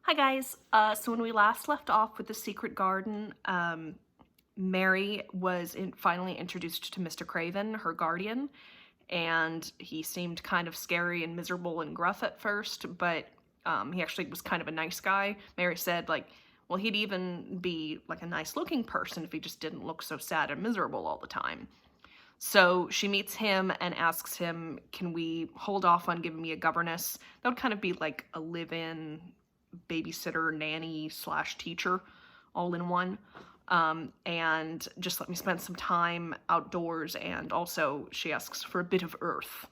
Hi guys. So when we last left off with the secret garden, Mary was finally introduced to Mr. Craven, her guardian, and he seemed kind of scary and miserable and gruff at first, but he actually was kind of a nice guy. Mary said, like, well, he'd even be like a nice looking person if he just didn't look so sad and miserable all the time. So she meets him and asks him, can we hold off on giving me a governess? That would kind of be like a live-in babysitter, nanny slash teacher all in one. And just let me spend some time outdoors. And also she asks for a bit of earth.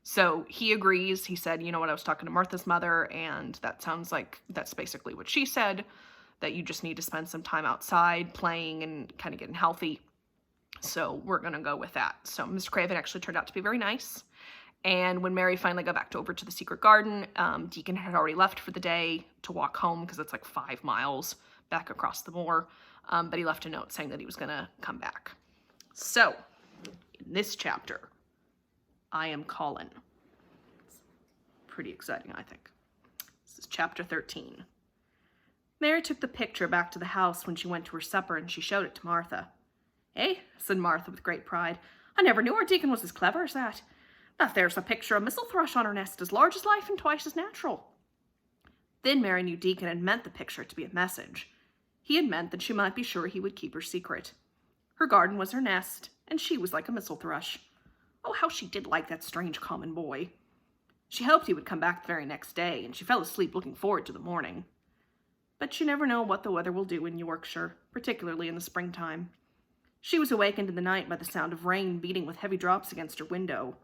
So he agrees. He said, you know what, I was talking to Martha's mother, and that sounds like that's basically what she said, that you just need to spend some time outside playing and kind of getting healthy. So we're going to go with that. So Mr. Craven actually turned out to be very nice. And when Mary finally got back over to the secret garden, Deacon had already left for the day to walk home because it's like 5 miles back across the moor. But he left a note saying that he was going to come back. So in this chapter, I am Colin. It's pretty exciting, I think. This is chapter 13. Mary took the picture back to the house when she went to her supper, and she showed it to Martha. "Eh?" said Martha with great pride. "I never knew our Deacon was as clever as that. That there's a picture of Missel Thrush on her nest, as large as life and twice as natural." Then Mary knew Deacon had meant the picture to be a message. He had meant that she might be sure he would keep her secret. Her garden was her nest, and she was like a Missel Thrush. Oh, how she did like that strange common boy. She hoped he would come back the very next day, and she fell asleep looking forward to the morning. But you never know what the weather will do in Yorkshire, particularly in the springtime. She was awakened in the night by the sound of rain beating with heavy drops against her window.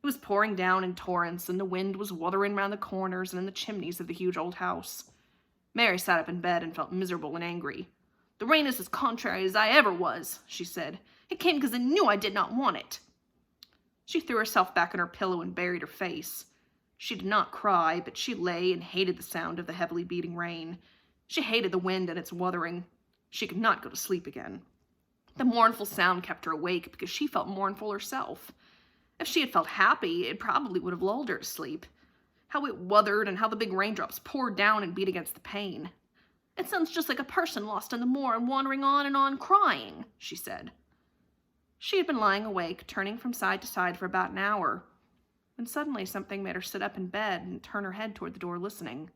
It was pouring down in torrents, and the wind was wuthering round the corners and in the chimneys of the huge old house. Mary sat up in bed and felt miserable and angry. "The rain is as contrary as I ever was," she said. "It came because it knew I did not want it." She threw herself back on her pillow and buried her face. She did not cry, but she lay and hated the sound of the heavily beating rain. She hated the wind and its wuthering. She could not go to sleep again. The mournful sound kept her awake because she felt mournful herself. If she had felt happy, it probably would have lulled her to sleep. How it wuthered and how the big raindrops poured down and beat against the pane. "It sounds just like a person lost on the moor and wandering on, crying," she said. She had been lying awake, turning from side to side for about an hour, when suddenly something made her sit up in bed and turn her head toward the door, listening.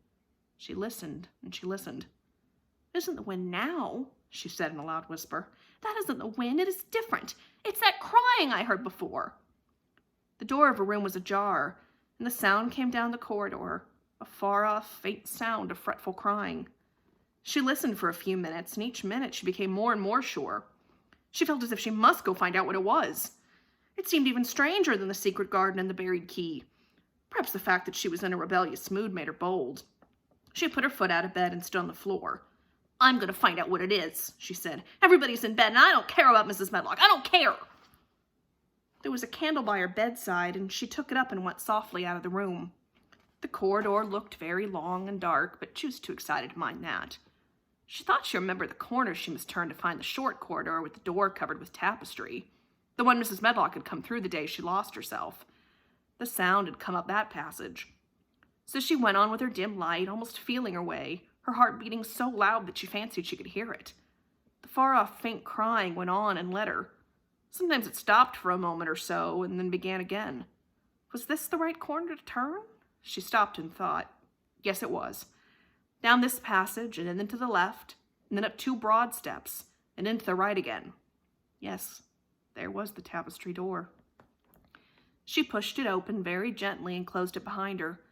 She listened and she listened. "It isn't the wind now," she said in a loud whisper. "That isn't the wind. It is different. It's that crying I heard before." The door of her room was ajar, and the sound came down the corridor, a far-off, faint sound of fretful crying. She listened for a few minutes, and each minute she became more and more sure. She felt as if she must go find out what it was. It seemed even stranger than the secret garden and the buried key. Perhaps the fact that she was in a rebellious mood made her bold. She put her foot out of bed and stood on the floor. "I'm going to find out what it is," she said. "Everybody's in bed, and I don't care about Mrs. Medlock. I don't care." There was a candle by her bedside, and she took it up and went softly out of the room. The corridor looked very long and dark, but she was too excited to mind that. She thought she remembered the corner she must turn to find the short corridor with the door covered with tapestry, the one Mrs. Medlock had come through the day she lost herself. The sound had come up that passage. So she went on with her dim light, almost feeling her way, her heart beating so loud that she fancied she could hear it. The far-off faint crying went on and led her. Sometimes it stopped for a moment or so, and then began again. Was this the right corner to turn? She stopped and thought. Yes, it was. Down this passage, and then to the left, and then up 2 broad steps, and into the right again. Yes, there was the tapestry door. She pushed it open very gently and closed it behind her,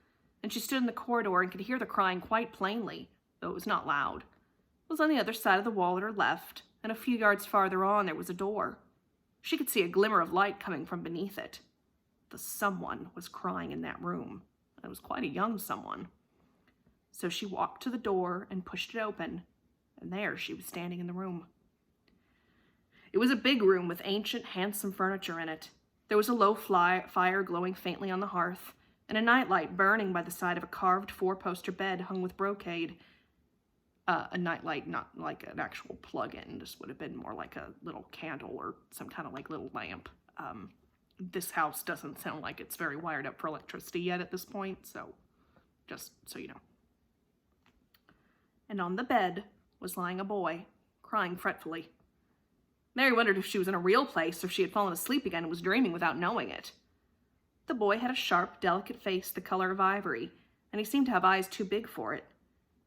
and she stood in the corridor and could hear the crying quite plainly, though it was not loud. It was on the other side of the wall at her left, and a few yards farther on there was a door. She could see a glimmer of light coming from beneath it. The someone was crying in that room. It was quite a young someone. So she walked to the door and pushed it open, and there she was standing in the room. It was a big room with ancient, handsome furniture in it. There was a low fire glowing faintly on the hearth, and a nightlight burning by the side of a carved 4-poster bed hung with brocade. A nightlight, not like an actual plug-in. This would have been more like a little candle or some kind of like little lamp. This house doesn't sound like it's very wired up for electricity yet at this point, so just so you know. and on the bed was lying a boy, crying fretfully. Mary wondered if she was in a real place or if she had fallen asleep again and was dreaming without knowing it. The boy had a sharp, delicate face the color of ivory, and he seemed to have eyes too big for it.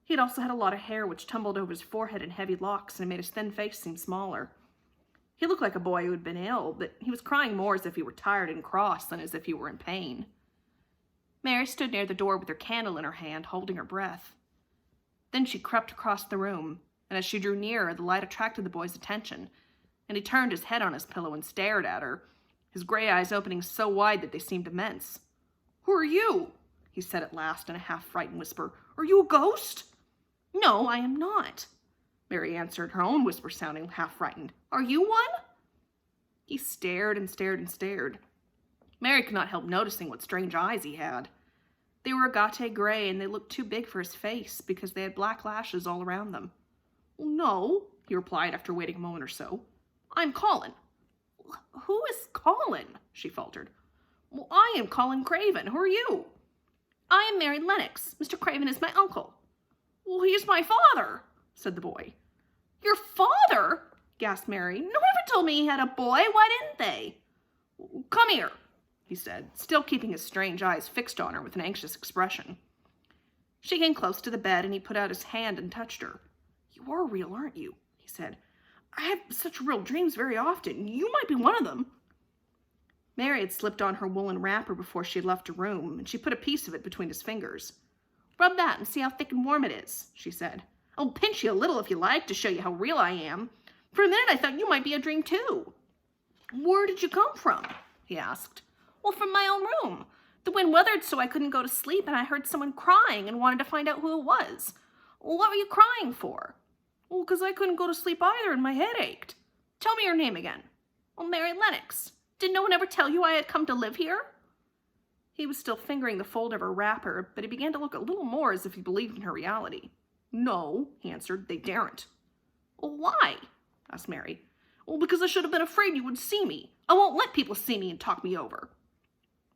He had also had a lot of hair which tumbled over his forehead in heavy locks and made his thin face seem smaller. He looked like a boy who had been ill, but he was crying more as if he were tired and cross than as if he were in pain. Mary stood near the door with her candle in her hand, holding her breath. Then she crept across the room, and as she drew nearer, the light attracted the boy's attention, and he turned his head on his pillow and stared at her, his gray eyes opening so wide that they seemed immense. "Who are you?" he said at last in a half-frightened whisper. "Are you a ghost?" "No, I am not," Mary answered, her own whisper sounding half-frightened. "Are you one?" He stared and stared and stared. Mary could not help noticing what strange eyes he had. They were agate gray, and they looked too big for his face because they had black lashes all around them. "No," he replied after waiting a moment or so. "I'm Colin." "Who is Colin?" she faltered. "Well, I am Colin Craven. Who are you?" "I am Mary Lennox. Mr. Craven is my uncle." "Well, he is my father," said the boy. "Your father?" gasped Mary. "No one ever told me he had a boy. Why didn't they?" "Come here," he said, still keeping his strange eyes fixed on her with an anxious expression. She came close to the bed, and he put out his hand and touched her. "You are real, aren't you?" he said. "I have such real dreams very often. You might be one of them." Mary had slipped on her woolen wrapper before she had left her room, and she put a piece of it between his fingers. "Rub that and see how thick and warm it is," she said. "I'll pinch you a little if you like to show you how real I am. For a minute I thought you might be a dream too." "Where did you come from?" he asked. "Well, from my own room. The wind weathered so I couldn't go to sleep, and I heard someone crying and wanted to find out who it was." "What were you crying for?" "Well, 'cause I couldn't go to sleep either and my head ached." "Tell me your name again." "Well, Mary Lennox. Did no one ever tell you I had come to live here?" He was still fingering the fold of her wrapper, but he began to look a little more as if he believed in her reality. "No," he answered, "they daren't." "Well, why?" asked Mary. "Well, because I should have been afraid you would see me. I won't let people see me and talk me over."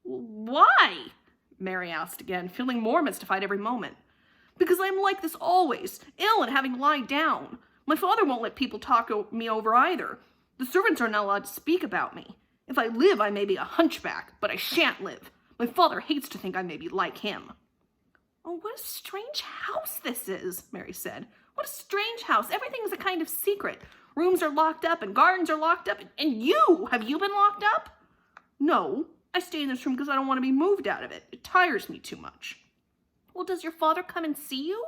"Why?" Mary asked again, feeling more mystified every moment. "Because I am like this always, ill and having to lie down. My father won't let people talk me over either. The servants are not allowed to speak about me. If I live, I may be a hunchback, but I shan't live. My father hates to think I may be like him." "Oh, what a strange house this is," Mary said. "What a strange house. Everything is a kind of secret. Rooms are locked up and gardens are locked up. And have you been locked up?" "No, I stay in this room because I don't want to be moved out of it. It tires me too much." "Well, does your father come and see you?"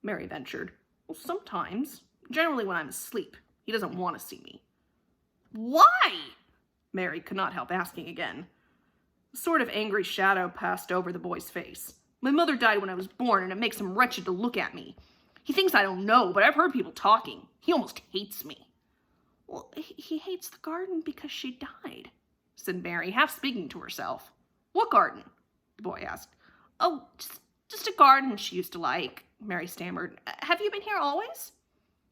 Mary ventured. "Well, sometimes. Generally when I'm asleep. He doesn't want to see me." "Why?" Mary could not help asking again. A sort of angry shadow passed over the boy's face. "My mother died when I was born, and it makes him wretched to look at me. He thinks I don't know, but I've heard people talking. He almost hates me." "Well, he hates the garden because she died," said Mary, half speaking to herself. "What garden?" the boy asked. "Oh, just a garden she used to like," Mary stammered. "Have you been here always?"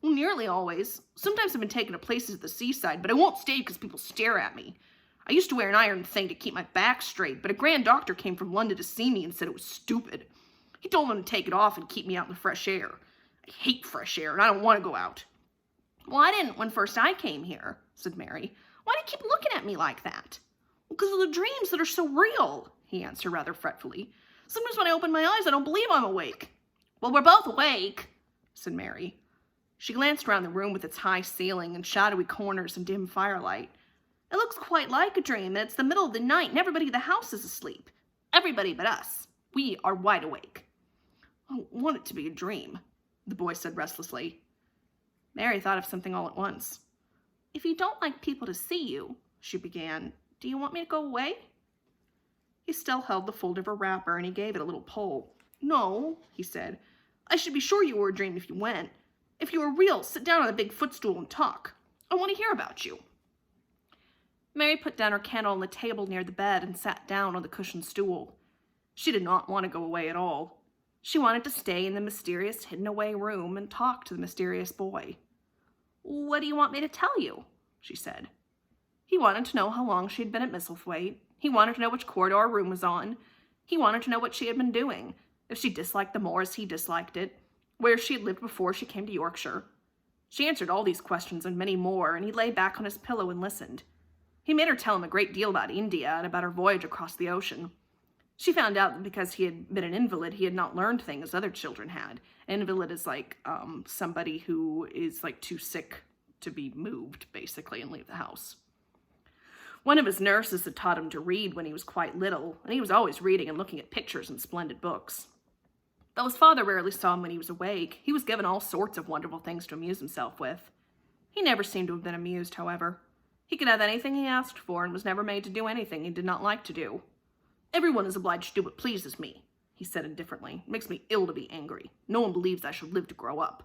"Well, nearly always. Sometimes I've been taken to places at the seaside, but I won't stay because people stare at me. I used to wear an iron thing to keep my back straight, but a grand doctor came from London to see me and said it was stupid. He told them to take it off and keep me out in the fresh air. I hate fresh air, and I don't want to go out." "Well, I didn't when first I came here," said Mary. "Why do you keep looking at me like that?" "Because of the dreams that are so real," he answered rather fretfully. "Sometimes when I open my eyes, I don't believe I'm awake." "Well, we're both awake," said Mary. She glanced around the room with its high ceiling and shadowy corners and dim firelight. "It looks quite like a dream, and it's the middle of the night, and everybody in the house is asleep. Everybody but us. We are wide awake." "I want it to be a dream," the boy said restlessly. Mary thought of something all at once. "If you don't like people to see you," she began, "do you want me to go away?" He still held the fold of her wrapper, and he gave it a little pull. "No," he said. "I should be sure you were a dream if you went. If you were real, sit down on the big footstool and talk. I want to hear about you." Mary put down her candle on the table near the bed and sat down on the cushioned stool. She did not want to go away at all. She wanted to stay in the mysterious hidden-away room and talk to the mysterious boy. "What do you want me to tell you?" she said. He wanted to know how long she had been at Misselthwaite. He wanted to know which corridor her room was on. He wanted to know what she had been doing, if she disliked the moor as he disliked it, where she had lived before she came to Yorkshire. She answered all these questions and many more, and he lay back on his pillow and listened. He made her tell him a great deal about India and about her voyage across the ocean. She found out that because he had been an invalid, he had not learned things other children had. An invalid is like somebody who is like too sick to be moved, basically, and leave the house. One of his nurses had taught him to read when he was quite little, and he was always reading and looking at pictures and splendid books. Though his father rarely saw him when he was awake, he was given all sorts of wonderful things to amuse himself with. He never seemed to have been amused, however. He could have anything he asked for and was never made to do anything he did not like to do. "Everyone is obliged to do what pleases me," he said indifferently. "It makes me ill to be angry. No one believes I shall live to grow up."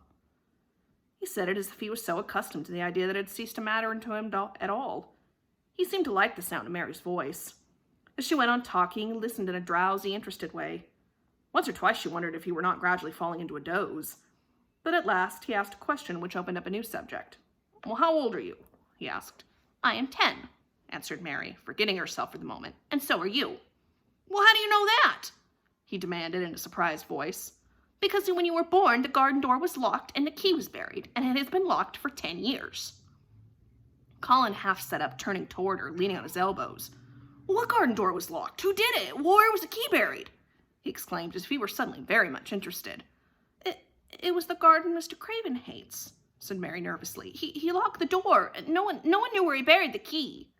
He said it as if he was so accustomed to the idea that it had ceased to matter to him at all. He seemed to like the sound of Mary's voice. As she went on talking, he listened in a drowsy, interested way. Once or twice she wondered if he were not gradually falling into a doze. But at last he asked a question which opened up a new subject. "Well, how old are you?" he asked. "I am 10, answered Mary, forgetting herself for the moment. "And so are you." "Well, how do you know that?" he demanded in a surprised voice. "Because when you were born, the garden door was locked and the key was buried, and it has been locked for 10 years. Colin half sat up, turning toward her, leaning on his elbows. "What garden door was locked? Who did it? Where was the key buried?" he exclaimed, as if he were suddenly very much interested. It was the garden Mr. Craven hates," said Mary nervously. He locked the door. No one knew where he buried the key."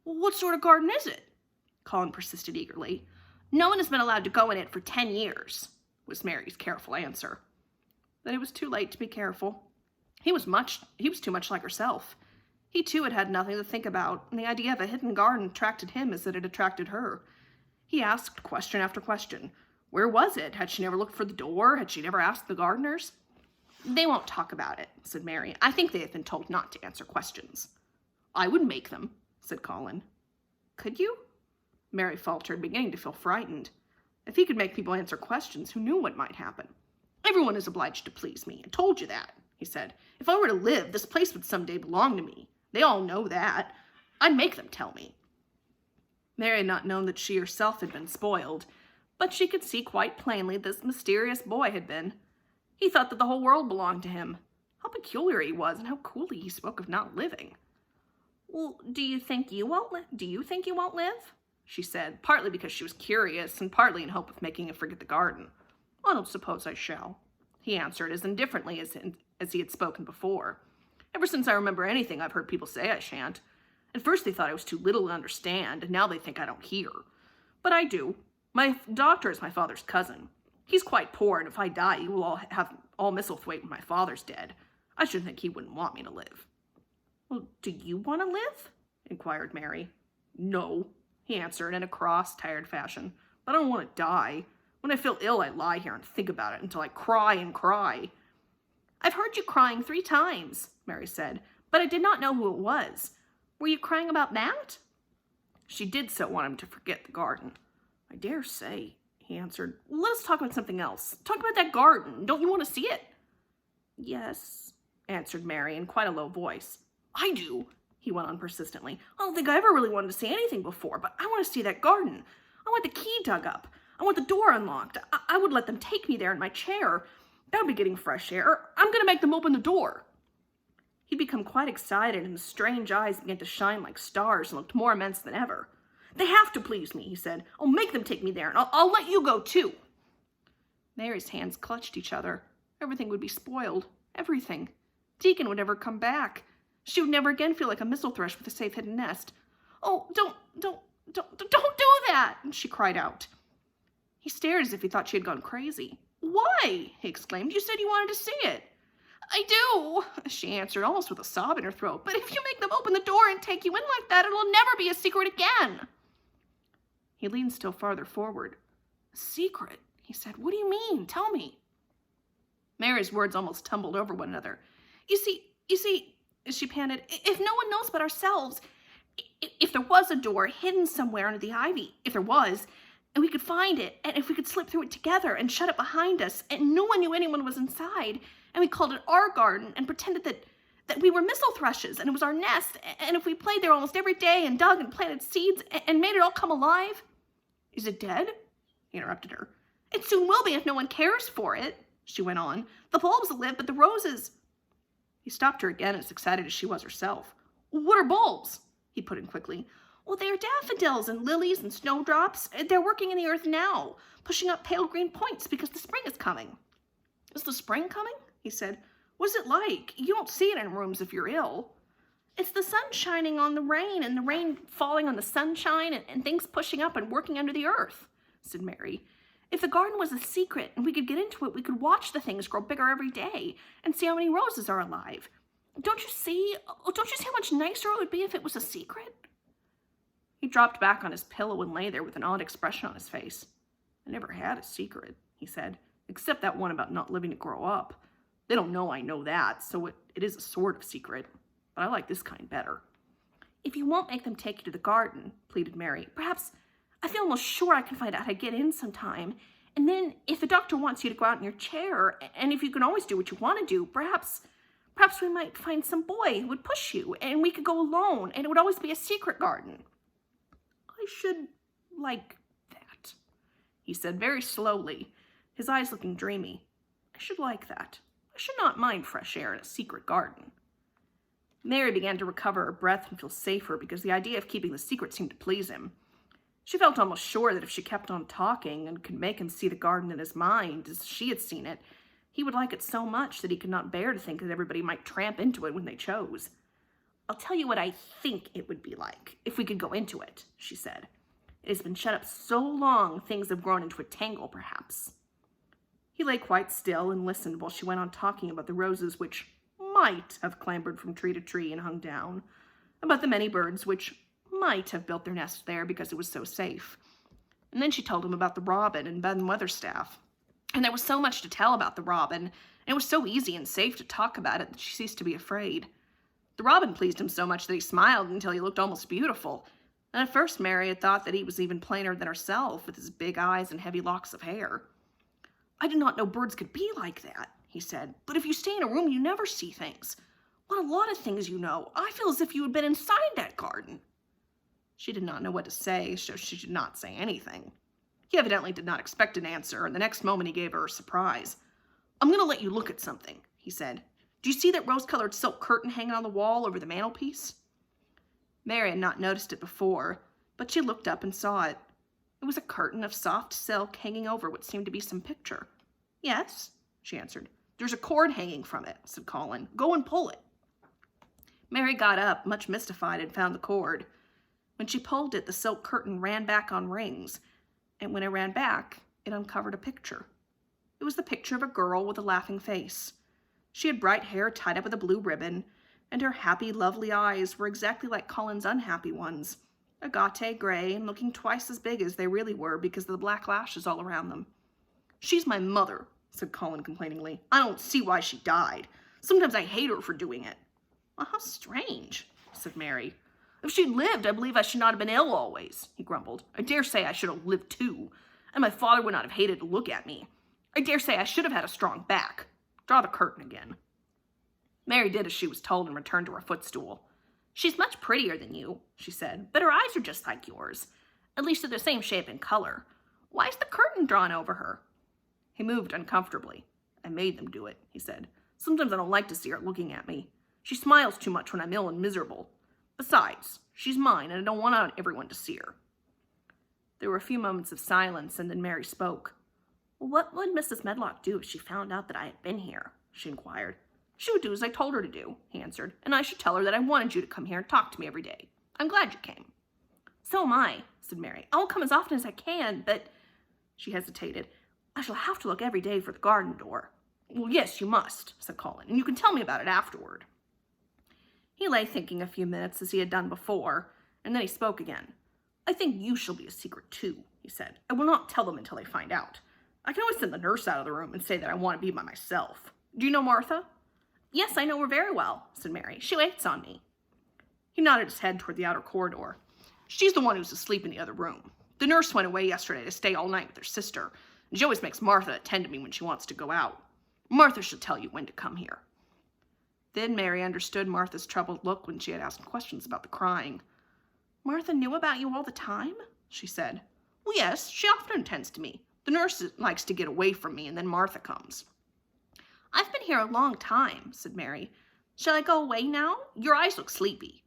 "What sort of garden is it?" Colin persisted eagerly. "No one has been allowed to go in it for 10 years, was Mary's careful answer. Then it was too late to be careful. He was too much like herself. He too had had nothing to think about, and the idea of a hidden garden attracted him as it had attracted her. He asked question after question. Where was it? Had she never looked for the door? Had she never asked the gardeners? "They won't talk about it," said Mary. "I think they have been told not to answer questions." "I would make them," said Colin. "Could you?" Mary faltered, beginning to feel frightened. If he could make people answer questions, who knew what might happen? "Everyone is obliged to please me. I told you that," he said. "If I were to live, this place would someday belong to me. They all know that. I'd make them tell me." Mary had not known that she herself had been spoiled, but she could see quite plainly this mysterious boy had been. He thought that the whole world belonged to him. How peculiar he was, and how coolly he spoke of not living. "Well, do you think you won't live?" she said, partly because she was curious, and partly in hope of making him forget the garden. "I don't suppose I shall," he answered, as indifferently as he had spoken before. "Ever since I remember anything, I've heard people say I shan't. At first they thought I was too little to understand, and now they think I don't hear. But I do. My doctor is my father's cousin. He's quite poor, and if I die, he will have all Misselthwaite when my father's dead. I should think he wouldn't want me to live." "Well, do you want to live?" inquired Mary. "No," he answered in a cross, tired fashion. "But I don't want to die. When I feel ill, I lie here and think about it until I cry and cry." "I've heard you crying 3 times, Mary said, "but I did not know who it was. Were you crying about that?" She did so want him to forget the garden. "I dare say," he answered. "Let us talk about something else. Talk about that garden. Don't you want to see it?" "Yes," answered Mary in quite a low voice. "I do," he went on persistently. "I don't think I ever really wanted to see anything before, but I want to see that garden. I want the key dug up. I want the door unlocked. I would let them take me there in my chair. That would be getting fresh air. I'm going to make them open the door." He'd become quite excited, and his strange eyes began to shine like stars and looked more immense than ever. "They have to please me," he said. "I'll make them take me there, and I'll let you go, too." Mary's hands clutched each other. Everything would be spoiled. Everything. Deacon would never come back. She would never again feel like a mistle thrush with a safe hidden nest. "Oh, don't do that!" she cried out. He stared as if he thought she had gone crazy. "Why?" he exclaimed. "You said you wanted to see it." "I do," she answered, almost with a sob in her throat. "But if you make them open the door and take you in like that, it'll never be a secret again." He leaned still farther forward. "A secret?" he said. "What do you mean? Tell me." Mary's words almost tumbled over one another. You see, she panted, "if no one knows but ourselves, if there was a door hidden somewhere under the ivy, if there was, and we could find it, and if we could slip through it together and shut it behind us, and no one knew anyone was inside, and we called it our garden and pretended that we were mistle thrushes and it was our nest, and if we played there almost every day and dug and planted seeds and made it all come alive—" "Is it dead?" he interrupted her. "It soon will be if no one cares for it," she went on. The bulbs live, but the roses... He stopped her again, as excited as she was herself. What are bulbs? He put in quickly. Well, they are daffodils and lilies and snowdrops. They're working in the earth now, pushing up pale green points because the spring is coming. Is the spring coming? He said. What is it like? You don't see it in rooms if you're ill. It's the sun shining on the rain and the rain falling on the sunshine and things pushing up and working under the earth, said Mary. If the garden was a secret and we could get into it, we could watch the things grow bigger every day and see how many roses are alive. Don't you see how much nicer it would be if it was a secret? He dropped back on his pillow and lay there with an odd expression on his face. I never had a secret, he said, except that one about not living to grow up. They don't know I know that, so it is a sort of secret, but I like this kind better. If you won't make them take you to the garden, pleaded Mary, perhaps... I feel almost sure I can find out how to get in sometime. And then if the doctor wants you to go out in your chair, and if you can always do what you want to do, perhaps we might find some boy who would push you, and we could go alone, and it would always be a secret garden. I should like that, he said very slowly, his eyes looking dreamy. I should like that. I should not mind fresh air in a secret garden. Mary began to recover her breath and feel safer because the idea of keeping the secret seemed to please him. She felt almost sure that if she kept on talking and could make him see the garden in his mind as she had seen it, he would like it so much that he could not bear to think that everybody might tramp into it when they chose. I'll tell you what I think it would be like, if we could go into it, she said. It has been shut up so long, things have grown into a tangle, perhaps. He lay quite still and listened while she went on talking about the roses which might have clambered from tree to tree and hung down, about the many birds which might have built their nest there because it was so safe. And then she told him about the robin and Ben Weatherstaff. And there was so much to tell about the robin, and it was so easy and safe to talk about it that she ceased to be afraid. The robin pleased him so much that he smiled until he looked almost beautiful. And at first Mary had thought that he was even plainer than herself, with his big eyes and heavy locks of hair. I did not know birds could be like that, he said. But if you stay in a room, you never see things. What a lot of things you know. I feel as if you had been inside that garden. She did not know what to say, so she did not say anything. He evidently did not expect an answer, and the next moment he gave her a surprise. I'm going to let you look at something, he said. Do you see that rose-colored silk curtain hanging on the wall over the mantelpiece? Mary had not noticed it before, but she looked up and saw it. It was a curtain of soft silk hanging over what seemed to be some picture. Yes, she answered. There's a cord hanging from it, said Colin. Go and pull it. Mary got up, much mystified, and found the cord. When she pulled it, the silk curtain ran back on rings, and when it ran back, it uncovered a picture. It was the picture of a girl with a laughing face. She had bright hair tied up with a blue ribbon, and her happy, lovely eyes were exactly like Colin's unhappy ones, agate gray and looking twice as big as they really were because of the black lashes all around them. She's my mother, said Colin complainingly. I don't see why she died. Sometimes I hate her for doing it. Well, how strange, said Mary. If she'd lived, I believe I should not have been ill always, he grumbled. I dare say I should have lived too, and my father would not have hated to look at me. I dare say I should have had a strong back. Draw the curtain again. Mary did as she was told and returned to her footstool. She's much prettier than you, she said, but her eyes are just like yours. At least they're the same shape and color. Why is the curtain drawn over her? He moved uncomfortably. I made them do it, he said. Sometimes I don't like to see her looking at me. She smiles too much when I'm ill and miserable. Besides, she's mine, and I don't want everyone to see her. There were a few moments of silence, and then Mary spoke. What would Mrs. Medlock do if she found out that I had been here? She inquired. She would do as I told her to do, he answered, and I should tell her that I wanted you to come here and talk to me every day. I'm glad you came. So am I, said Mary. I will come as often as I can, but... She hesitated. I shall have to look every day for the garden door. Well, yes, you must, said Colin, and you can tell me about it afterward. He lay thinking a few minutes, as he had done before, and then he spoke again. I think you shall be a secret too, he said. I will not tell them until they find out. I can always send the nurse out of the room and say that I want to be by myself. Do you know Martha? Yes, I know her very well, said Mary. She waits on me. He nodded his head toward the outer corridor. She's the one who's asleep in the other room. The nurse went away yesterday to stay all night with her sister, and she always makes Martha attend to me when she wants to go out. Martha shall tell you when to come here. Then Mary understood Martha's troubled look when she had asked questions about the crying. Martha knew about you all the time? She said. Well, yes, she often attends to me. The nurse likes to get away from me, and then Martha comes. I've been here a long time, said Mary. Shall I go away now? Your eyes look sleepy.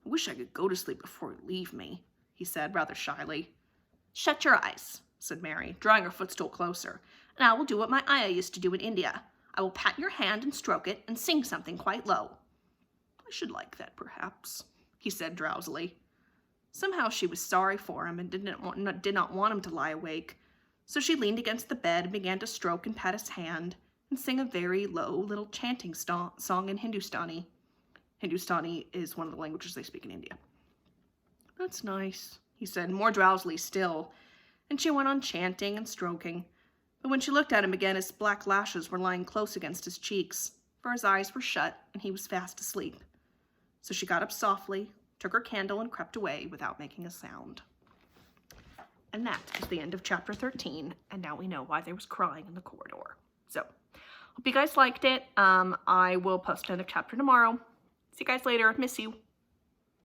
I wish I could go to sleep before you leave me, he said rather shyly. Shut your eyes, said Mary, drawing her footstool closer, and I will do what my ayah used to do in India. I will pat your hand and stroke it and sing something quite low. I should like that, perhaps, he said drowsily. Somehow she was sorry for him and did not want him to lie awake, so she leaned against the bed and began to stroke and pat his hand and sing a very low little chanting song in Hindustani. Hindustani is one of the languages they speak in India. That's nice, he said, more drowsily still, and she went on chanting and stroking. But when she looked at him again, his black lashes were lying close against his cheeks, for his eyes were shut and he was fast asleep. So she got up softly, took her candle, and crept away without making a sound. And that is the end of chapter 13, and now we know why there was crying in the corridor. So, hope you guys liked it. I will post another chapter tomorrow. See you guys later. Miss you.